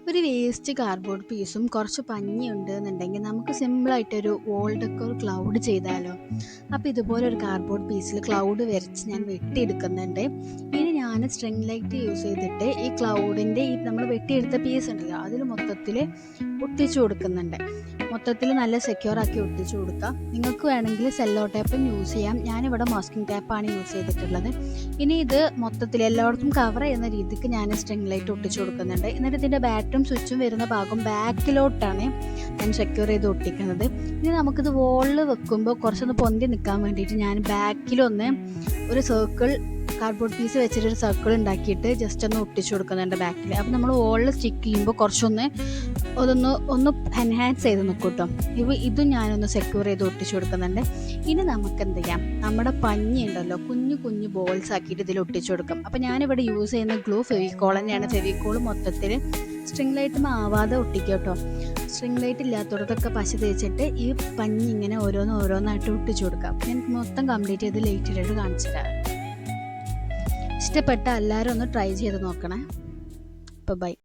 ഒരു waste cardboard പീസും കുറച്ച് പഞ്ഞിയുണ്ട് എന്നുണ്ടെങ്കിൽ നമുക്ക് സിമ്പിളായിട്ടൊരു വോൾ ഡെക്കോർ ക്ലൗഡ് ചെയ്താലോ. അപ്പോൾ ഇതുപോലെ ഒരു കാർഡ്ബോർഡ് പീസിൽ ക്ലൗഡ് വരച്ച് ഞാൻ വെട്ടിയെടുക്കുന്നുണ്ട്. ഇനി ഞാൻ സ്ട്രിങ് ലൈറ്റ് യൂസ് ചെയ്തിട്ട് ഈ ക്ലൗഡിൻ്റെ ഈ നമ്മൾ വെട്ടിയെടുത്ത പീസ് ഉണ്ടല്ലോ അതിൽ മൊത്തത്തിൽ ഒട്ടിച്ചു കൊടുക്കുന്നുണ്ട്. മൊത്തത്തിൽ നല്ല സെക്യൂർ ആക്കി ഒട്ടിച്ചു കൊടുക്കാം. നിങ്ങൾക്ക് വേണമെങ്കിൽ സെല്ലോ ടേപ്പും യൂസ് ചെയ്യാം. ഞാനിവിടെ മാസ്കിംഗ് ടേപ്പാണ് യൂസ് ചെയ്തിട്ടുള്ളത്. ഇനി ഇത് മൊത്തത്തിൽ എല്ലായിടത്തും കവർ ചെയ്യുന്ന രീതിക്ക് ഞാൻ സ്ട്രിങ് ലൈറ്റ് ഒട്ടിച്ചു കൊടുക്കുന്നുണ്ട്. എന്നിട്ട് ഇതിൻ്റെ ബാറ്ററും സ്വിച്ചും വരുന്ന ഭാഗം ബാക്കിലോട്ടാണ് ഞാൻ സെക്യൂർ ചെയ്ത് ഒട്ടിക്കുന്നത്. ഇനി നമുക്കിത് വോളിൽ വെക്കുമ്പോൾ കുറച്ചൊന്ന് പൊന്തി നിൽക്കാൻ വേണ്ടിയിട്ട് ഞാൻ ബാക്കിലൊന്ന് ഒരു സർക്കിൾ കാർഡ്ബോർഡ് പീസ് വെച്ചിട്ടൊരു സർക്കിൾ ഉണ്ടാക്കിയിട്ട് ജസ്റ്റ് ഒന്ന് ഒട്ടിച്ചു കൊടുക്കുന്നുണ്ട് ബാക്കിൽ. അപ്പോൾ നമ്മൾ വോളിൽ സ്റ്റിക്ക് ചെയ്യുമ്പോൾ കുറച്ചൊന്ന് ഒന്ന് എൻഹാൻസ് ചെയ്ത് നിൽക്കും കേട്ടോ. ഇതും ഞാനൊന്ന് സെക്യൂർ ചെയ്ത് ഒട്ടിച്ചു കൊടുക്കുന്നുണ്ട്. ഇനി നമുക്ക് എന്ത് ചെയ്യാം, നമ്മുടെ പഞ്ഞി ഉണ്ടല്ലോ കുഞ്ഞു കുഞ്ഞു ബോൾസ് ആക്കിയിട്ട് ഇതിൽ ഒട്ടിച്ചു കൊടുക്കാം. അപ്പോൾ ഞാനിവിടെ യൂസ് ചെയ്യുന്ന ഗ്ലൂ ഫെവിക്കോൾ തന്നെയാണ്. ഫെവിക്കോൾ മൊത്തത്തിൽ സ്ട്രിങ് ലൈറ്റും ആവാതെ ഒട്ടിക്കുക കേട്ടോ. സ്ട്രിങ് ലൈറ്റ് ഇല്ലാത്തടത്തൊക്കെ പശ തേച്ചിട്ട് ഈ പഞ്ഞി ഇങ്ങനെ ഓരോന്നായിട്ട് ഒട്ടിച്ചു കൊടുക്കാം. ഞാൻ മൊത്തം കംപ്ലീറ്റ് ചെയ്ത് ലൈറ്റിലിട്ട് കാണിച്ചു തരാം. ഇഷ്ടപ്പെട്ട എല്ലാവരും ഒന്ന് ട്രൈ ചെയ്ത് നോക്കണേ. അപ്പോൾ ബൈ.